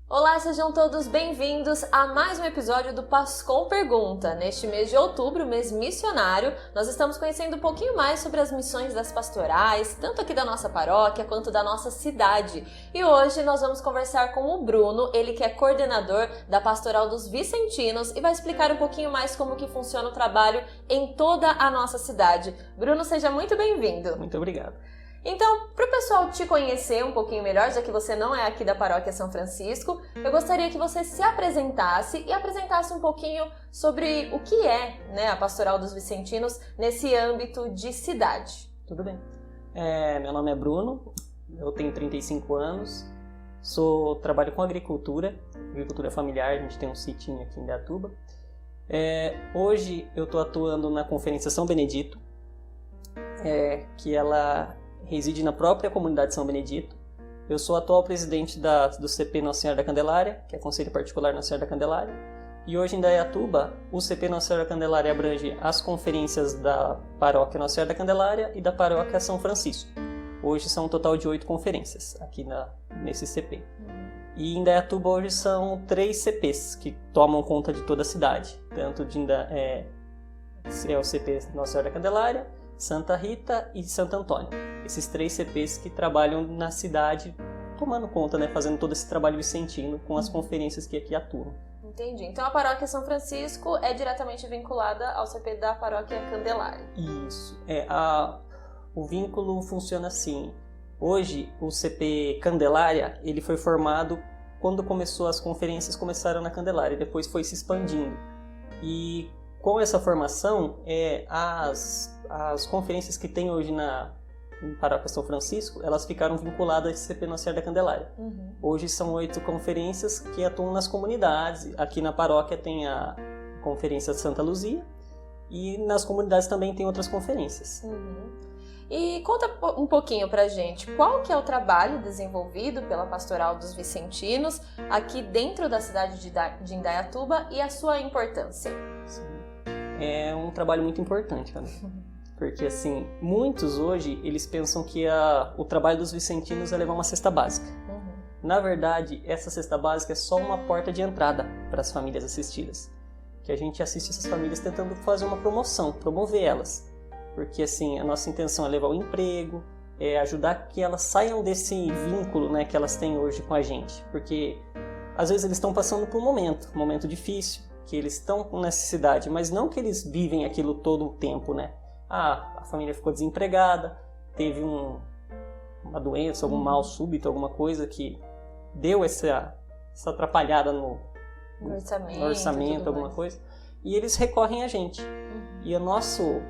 Olá, sejam todos bem-vindos a mais um episódio do Pascom Pergunta. Neste mês de outubro, mês missionário, nós estamos conhecendo um pouquinho mais sobre as missões das pastorais, tanto aqui da nossa paróquia quanto da nossa cidade. E hoje nós vamos conversar com o Bruno, ele que é coordenador da Pastoral dos Vicentinos e vai explicar um pouquinho mais como que funciona o trabalho em toda a nossa cidade. Bruno, seja muito bem-vindo. Muito obrigado. Então, para o pessoal te conhecer um pouquinho melhor, já que você não é aqui da Paróquia São Francisco, eu gostaria que você se apresentasse e apresentasse um pouquinho sobre o que é, né, a Pastoral dos Vicentinos nesse âmbito de cidade. Tudo bem. Meu nome é Bruno, eu tenho 35 anos, trabalho com agricultura familiar, a gente tem um sitinho aqui em Indaiatuba. Hoje eu estou atuando na Conferência São Benedito, que ela reside na própria comunidade São Benedito. Eu sou atual presidente do CP Nossa Senhora da Candelária, que é Conselho Particular Nossa Senhora da Candelária. E hoje em Indaiatuba, o CP Nossa Senhora da Candelária abrange as conferências da Paróquia Nossa Senhora da Candelária e da Paróquia São Francisco. Hoje são um total de 8 conferências aqui nesse CP. E em Indaiatuba hoje são 3 CPs que tomam conta de toda a cidade. Tanto o CP Nossa Senhora da Candelária, Santa Rita e Santo Antônio. Esses 3 CPs que trabalham na cidade, tomando conta, né, fazendo todo esse trabalho vicentino com as conferências que aqui atuam. Entendi. Então a Paróquia São Francisco é diretamente vinculada ao CP da Paróquia Candelária. Isso. O vínculo funciona assim. Hoje, o CP Candelária, ele foi formado quando as conferências começaram na Candelária, depois foi se expandindo. E com essa formação, as conferências que tem hoje na Paróquia São Francisco, elas ficaram vinculadas a esse CP Nossa Senhora da Candelária. Hoje são 8 conferências que atuam nas comunidades. Aqui na paróquia tem a Conferência de Santa Luzia e nas comunidades também tem outras conferências. E conta um pouquinho pra gente, qual que é o trabalho desenvolvido pela Pastoral dos Vicentinos aqui dentro da cidade de Indaiatuba e a sua importância? Sim. É um trabalho muito importante, cara. Porque, assim, muitos hoje, eles pensam que o trabalho dos vicentinos é levar uma cesta básica. Na verdade, essa cesta básica é só uma porta de entrada para as famílias assistidas. Que a gente assiste essas famílias tentando fazer uma promoção, promover elas. Porque, assim, a nossa intenção é levar o emprego, ajudar que elas saiam desse vínculo, né, que elas têm hoje com a gente. Porque, às vezes, eles estão passando por um momento difícil, que eles estão com necessidade, mas não que eles vivem aquilo todo o tempo, né? A família ficou desempregada, teve uma doença, algum mal súbito, alguma coisa que deu essa atrapalhada no orçamento, alguma coisa, e eles recorrem a gente. E o nosso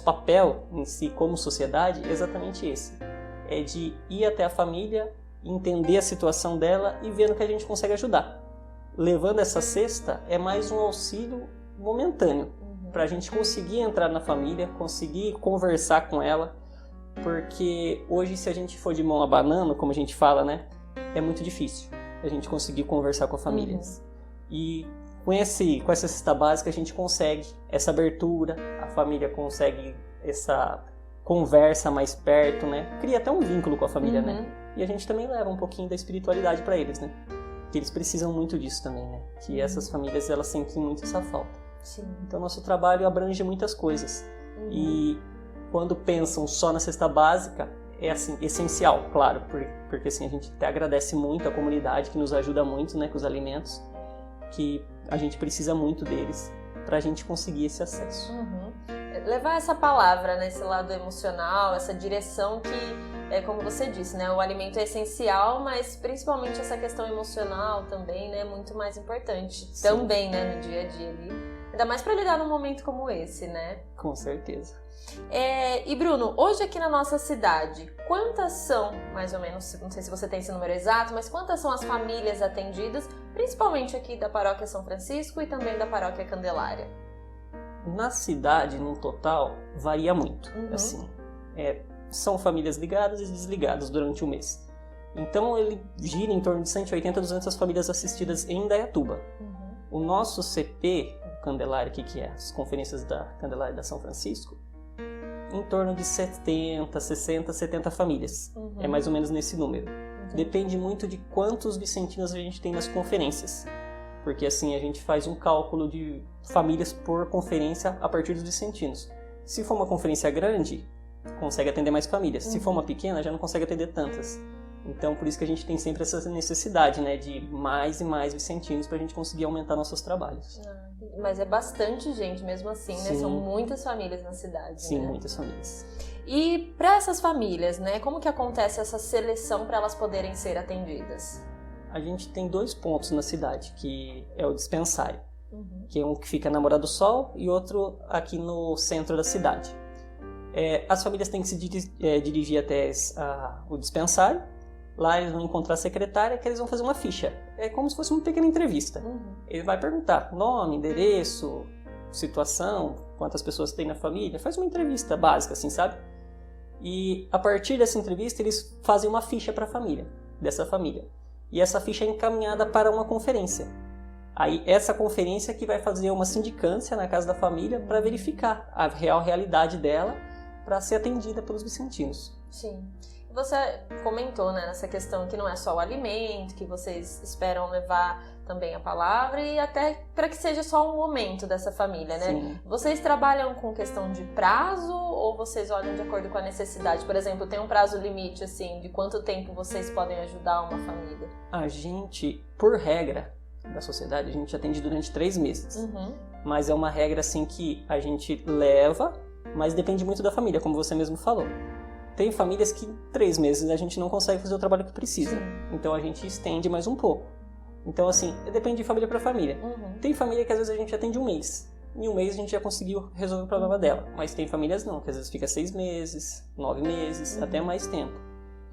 papel em si, como sociedade, é exatamente esse. É de ir até a família, entender a situação dela e ver no que a gente consegue ajudar. Levando essa cesta é mais um auxílio momentâneo, para a gente conseguir entrar na família, conseguir conversar com ela, porque hoje se a gente for de mão abanando, como a gente fala, né, é muito difícil a gente conseguir conversar com a família. E com essa cesta básica a gente consegue essa abertura, a família consegue essa conversa mais perto, né, cria até um vínculo com a família, né, e a gente também leva um pouquinho da espiritualidade para eles, né, que eles precisam muito disso também, né, que essas famílias elas sentem muito essa falta. Sim. Então, nosso trabalho abrange muitas coisas. E quando pensam só na cesta básica, é assim, essencial, claro, porque assim, a gente até agradece muito a comunidade que nos ajuda muito, né, com os alimentos, que a gente precisa muito deles para a gente conseguir esse acesso. Levar essa palavra, né, esse lado emocional, essa direção que, como você disse, né, o alimento é essencial, mas principalmente essa questão emocional também, né, é muito mais importante. Sim. Também, né, no dia a dia ali. Ainda mais para lidar num momento como esse, né? Com certeza. E Bruno, hoje aqui na nossa cidade, quantas são, mais ou menos, não sei se você tem esse número exato, mas quantas são as famílias atendidas, principalmente aqui da Paróquia São Francisco e também da Paróquia Candelária? Na cidade, no total, varia muito. Assim, são famílias ligadas e desligadas durante o mês. Então ele gira em torno de 180 a 200 famílias assistidas em Indaiatuba. O nosso CP, o Candelária, que é as conferências da Candelária da São Francisco, em torno de 70, 60, 70 famílias. É mais ou menos nesse número. Depende muito de quantos vicentinos a gente tem nas conferências. Porque assim, a gente faz um cálculo de famílias por conferência a partir dos vicentinos. Se for uma conferência grande, consegue atender mais famílias. Se for uma pequena, já não consegue atender tantas. Então, por isso que a gente tem sempre essa necessidade, né, de mais e mais vicentinos para a gente conseguir aumentar nossos trabalhos. Mas é bastante gente mesmo assim, né? São muitas famílias na cidade, Sim, né? muitas famílias. E para essas famílias, né, como que acontece essa seleção para elas poderem ser atendidas? A gente tem 2 pontos na cidade, que é o dispensário, que é um que fica na Morada do Sol e outro aqui no centro da cidade. As famílias têm que se dirigir até o dispensário. Lá eles vão encontrar a secretária, que eles vão fazer uma ficha. É como se fosse uma pequena entrevista. Ele vai perguntar nome, endereço, situação, quantas pessoas tem na família. Faz uma entrevista básica, assim, sabe? E a partir dessa entrevista, eles fazem uma ficha para a família, dessa família. E essa ficha é encaminhada para uma conferência. Aí essa conferência que vai fazer uma sindicância na casa da família para verificar a realidade dela para ser atendida pelos vicentinos. Sim. Você comentou, né, nessa questão que não é só o alimento, que vocês esperam levar também a palavra e até para que seja só um momento dessa família, né? Sim. Vocês trabalham com questão de prazo ou vocês olham de acordo com a necessidade? Por exemplo, tem um prazo limite, assim, de quanto tempo vocês podem ajudar uma família? A gente, por regra da sociedade, a gente atende durante 3 meses. Mas é uma regra, assim, que a gente leva, mas depende muito da família, como você mesmo falou. Tem famílias que 3 meses a gente não consegue fazer o trabalho que precisa. Então a gente estende mais um pouco. Então assim, depende de família para família. Tem família que às vezes a gente atende 1 mês. Em 1 mês a gente já conseguiu resolver o problema dela. Mas tem famílias não, que às vezes fica 6 meses, 9 meses, até mais tempo.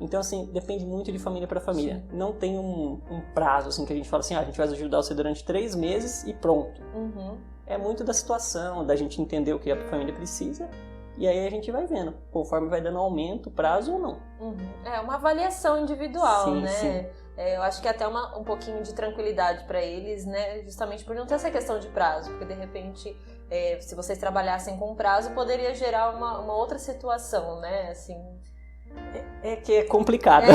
Então assim, depende muito de família para família. Não tem um prazo assim que a gente fala assim, a gente vai ajudar você durante 3 meses e pronto. É muito da situação, da gente entender o que a família precisa. E aí a gente vai vendo, conforme vai dando aumento, prazo ou não. É uma avaliação individual, sim, né? Sim. Eu acho que até um pouquinho de tranquilidade para eles, né? Justamente por não ter essa questão de prazo, porque de repente, se vocês trabalhassem com prazo, poderia gerar uma outra situação, né? Assim, É que é complicado.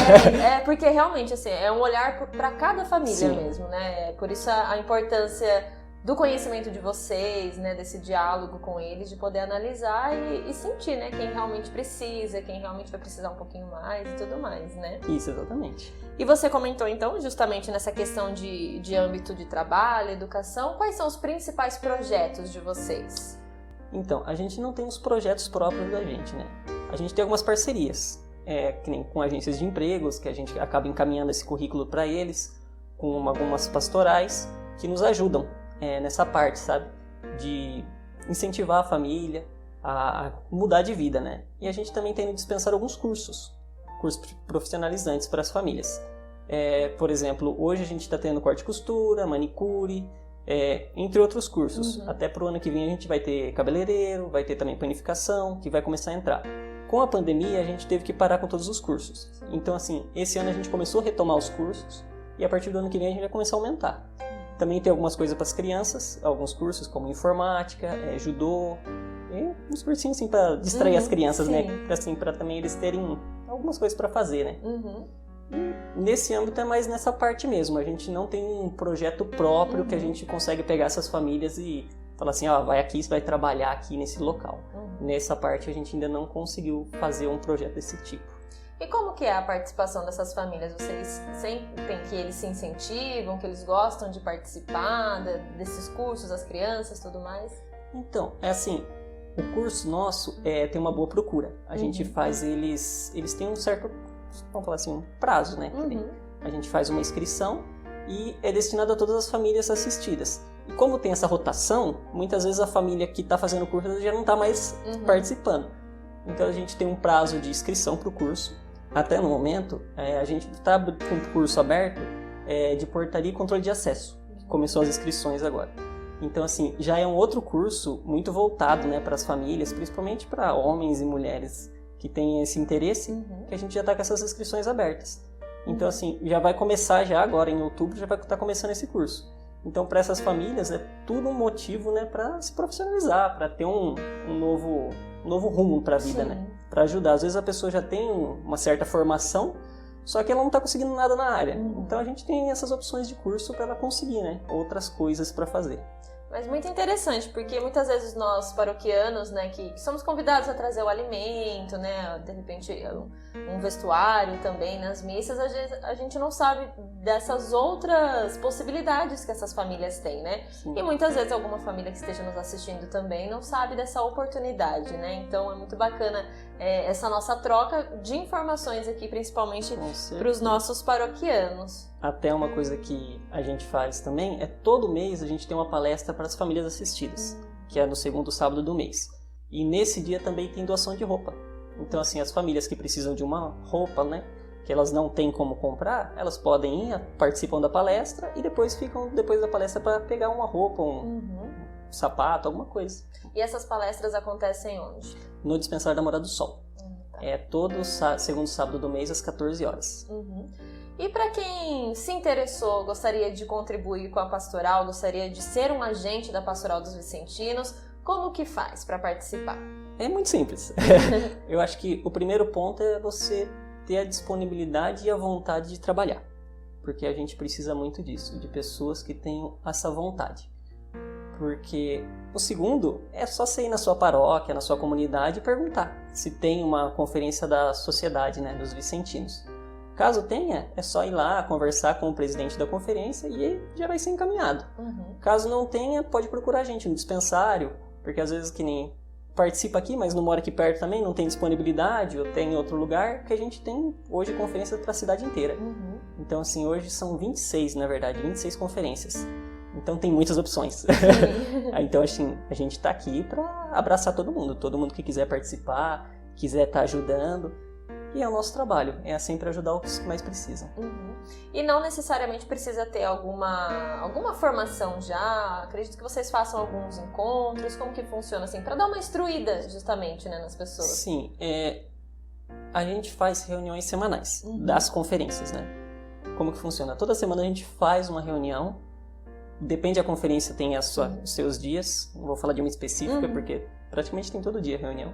Porque realmente, assim, é um olhar para cada família Sim. mesmo, né? Por isso a importância do conhecimento de vocês, né, desse diálogo com eles, de poder analisar e sentir, né, quem realmente precisa, quem realmente vai precisar um pouquinho mais e tudo mais, né? Isso, exatamente. E você comentou, então, justamente nessa questão de âmbito de trabalho, educação, quais são os principais projetos de vocês? Então, a gente não tem os projetos próprios da gente, né? A gente tem algumas parcerias, que nem com agências de empregos, que a gente acaba encaminhando esse currículo para eles, com algumas pastorais, que nos ajudam nessa parte, sabe? De incentivar a família a mudar de vida, né? E a gente também tem no dispensar alguns cursos profissionalizantes para as famílias. Por exemplo, hoje a gente está tendo corte e costura, manicure, entre outros cursos. Até pro ano que vem a gente vai ter cabeleireiro, vai ter também panificação, que vai começar a entrar. Com a pandemia a gente teve que parar com todos os cursos. Então assim, esse ano a gente começou a retomar os cursos e a partir do ano que vem a gente vai começar a aumentar. Também tem algumas coisas para as crianças, alguns cursos como informática, judô, e uns cursinhos assim para distrair as crianças, sim. né? Assim, para também eles terem algumas coisas para fazer, né? E nesse âmbito é mais nessa parte mesmo. A gente não tem um projeto próprio que a gente consegue pegar essas famílias e falar assim, vai aqui, você vai trabalhar aqui nesse local. Nessa parte a gente ainda não conseguiu fazer um projeto desse tipo. E como que é a participação dessas famílias? Vocês sentem que eles se incentivam, que eles gostam de participar desses cursos, as crianças, tudo mais? Então, é assim, o curso nosso tem uma boa procura. A gente faz eles têm um certo, vamos falar assim, um prazo, né? A gente faz uma inscrição e é destinado a todas as famílias assistidas. E como tem essa rotação, muitas vezes a família que está fazendo o curso já não está mais participando. Então a gente tem um prazo de inscrição para o curso. Até no momento, a gente está com o curso aberto de portaria e controle de acesso. Começou as inscrições agora. Então, assim, já é um outro curso muito voltado, né, para as famílias, principalmente para homens e mulheres que têm esse interesse, que a gente já está com essas inscrições abertas. Então, assim, já vai começar já agora, em outubro, já vai estar começando esse curso. Então, para essas famílias, é tudo um motivo, né, para se profissionalizar, para ter um novo rumo para a vida, né? Para ajudar. Às vezes a pessoa já tem uma certa formação, só que ela não está conseguindo nada na área. Então, a gente tem essas opções de curso para ela conseguir, né, outras coisas para fazer. Mas muito interessante, porque muitas vezes nós paroquianos, né, que somos convidados a trazer o alimento, né, de repente um vestuário também nas missas, a gente não sabe dessas outras possibilidades que essas famílias têm, né? Sim. E muitas vezes alguma família que esteja nos assistindo também não sabe dessa oportunidade, né? Então é muito bacana essa nossa troca de informações aqui, principalmente para os nossos paroquianos. Até uma coisa que a gente faz também é todo mês a gente tem uma palestra para as famílias assistidas, que é no segundo sábado do mês. E nesse dia também tem doação de roupa. Então, assim, as famílias que precisam de uma roupa, né, que elas não têm como comprar, elas podem ir, participam da palestra e depois ficam depois da palestra para pegar uma roupa, um sapato, alguma coisa. E essas palestras acontecem onde? No Dispensário da Morada do Sol. Tá. É todo segundo sábado do mês às 14 horas. E para quem se interessou, gostaria de contribuir com a pastoral, gostaria de ser um agente da Pastoral dos Vicentinos, como que faz para participar? É muito simples. Eu acho que o primeiro ponto é você ter a disponibilidade e a vontade de trabalhar. Porque a gente precisa muito disso, de pessoas que tenham essa vontade. Porque o segundo é só você ir na sua paróquia, na sua comunidade e perguntar se tem uma conferência da sociedade, né, dos Vicentinos. Caso tenha, é só ir lá conversar com o presidente da conferência e ele já vai ser encaminhado. Caso não tenha, pode procurar a gente no dispensário, porque às vezes que nem participa aqui, mas não mora aqui perto também, não tem disponibilidade ou tem em outro lugar, que a gente tem hoje conferência para a cidade inteira. Então, assim, hoje são 26, na verdade, 26 conferências. Então tem muitas opções. Então, assim, a gente está aqui para abraçar todo mundo que quiser participar, quiser estar ajudando. E é o nosso trabalho, é sempre ajudar os que mais precisam. E não necessariamente precisa ter alguma formação já? Acredito que vocês façam alguns encontros, como que funciona assim? Para dar uma instruída justamente, né, nas pessoas. Sim, a gente faz reuniões semanais das conferências, né? Como que funciona? Toda semana a gente faz uma reunião, depende da conferência, tem os seus dias, não vou falar de uma específica porque praticamente tem todo dia reunião.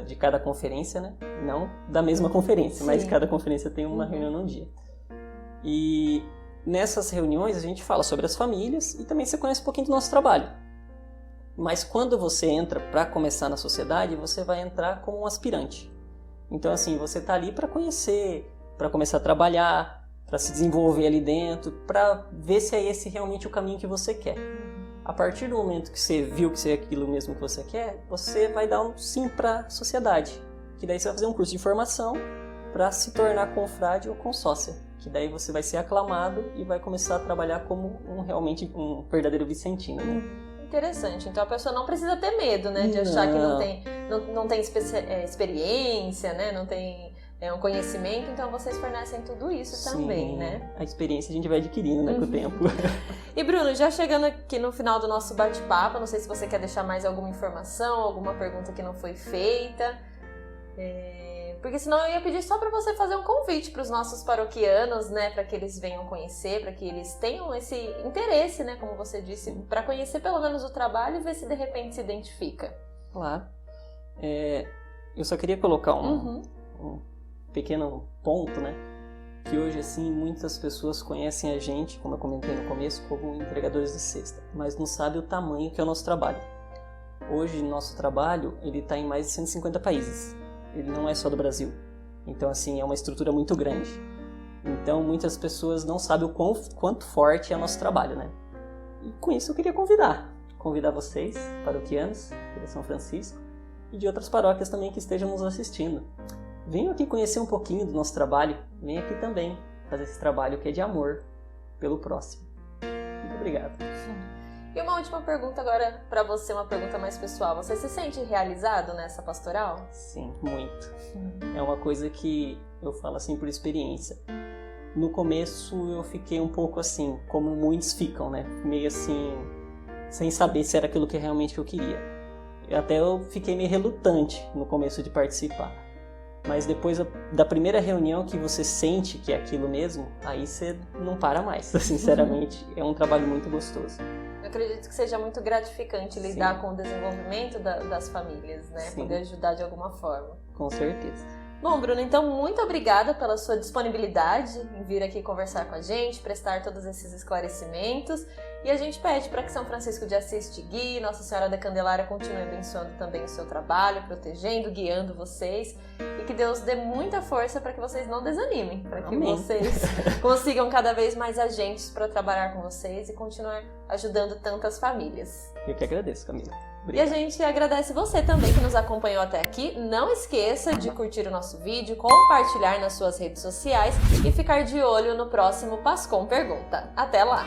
De cada conferência, né? Não da mesma conferência, mas cada conferência tem uma reunião num dia. E nessas reuniões a gente fala sobre as famílias e também você conhece um pouquinho do nosso trabalho. Mas quando você entra para começar na sociedade, você vai entrar como um aspirante. Então, assim, você tá ali para conhecer, para começar a trabalhar, para se desenvolver ali dentro, para ver se é esse realmente o caminho que você quer. A partir do momento que você viu que é aquilo mesmo que você quer, você vai dar um sim para a sociedade. Que daí você vai fazer um curso de formação para se tornar confrade ou consócia. Que daí você vai ser aclamado e vai começar a trabalhar como realmente um verdadeiro vicentino, né? Interessante. Então a pessoa não precisa ter medo, né? De achar que não tem experiência, né? Não tem um conhecimento, então vocês fornecem tudo isso também, né? A experiência a gente vai adquirindo, né, com o tempo. E Bruno, já chegando aqui no final do nosso bate-papo, não sei se você quer deixar mais alguma informação, alguma pergunta que não foi feita, porque senão eu ia pedir só para você fazer um convite para os nossos paroquianos, né, para que eles venham conhecer, para que eles tenham esse interesse, né, como você disse, para conhecer pelo menos o trabalho e ver se de repente se identifica. Claro. Eu só queria colocar um pequeno ponto, né? Que hoje, assim, muitas pessoas conhecem a gente, como eu comentei no começo, como entregadores de cesta, mas não sabem o tamanho que é o nosso trabalho. Hoje, nosso trabalho, ele está em mais de 150 países. Ele não é só do Brasil. Então, assim, é uma estrutura muito grande. Então, muitas pessoas não sabem o quanto forte é o nosso trabalho, né? E com isso eu queria convidar vocês, paroquianos de São Francisco, e de outras paróquias também que estejam nos assistindo. Venham aqui conhecer um pouquinho do nosso trabalho. Venham aqui também fazer esse trabalho que é de amor pelo próximo. Muito obrigado. E uma última pergunta agora para você, uma pergunta mais pessoal. Você se sente realizado nessa pastoral? Sim, muito. É uma coisa que eu falo assim por experiência. No começo eu fiquei um pouco assim, como muitos ficam, né? Meio assim, sem saber se era aquilo que realmente eu queria. Até eu fiquei meio relutante no começo de participar. Mas depois da primeira reunião que você sente que é aquilo mesmo, aí você não para mais. Sinceramente, é um trabalho muito gostoso. Eu acredito que seja muito gratificante lidar com o desenvolvimento das famílias, né? Sim. Poder ajudar de alguma forma. Com certeza. Bom, Bruno, então muito obrigada pela sua disponibilidade em vir aqui conversar com a gente, prestar todos esses esclarecimentos. E a gente pede para que São Francisco de Assis te guie, Nossa Senhora da Candelária continue abençoando também o seu trabalho, protegendo, guiando vocês. E que Deus dê muita força para que vocês não desanimem, para que vocês consigam cada vez mais agentes para trabalhar com vocês e continuar ajudando tantas famílias. Eu que agradeço, Camila. Obrigado. E a gente agradece você também que nos acompanhou até aqui. Não esqueça de curtir o nosso vídeo, compartilhar nas suas redes sociais e ficar de olho no próximo Pascom Pergunta. Até lá!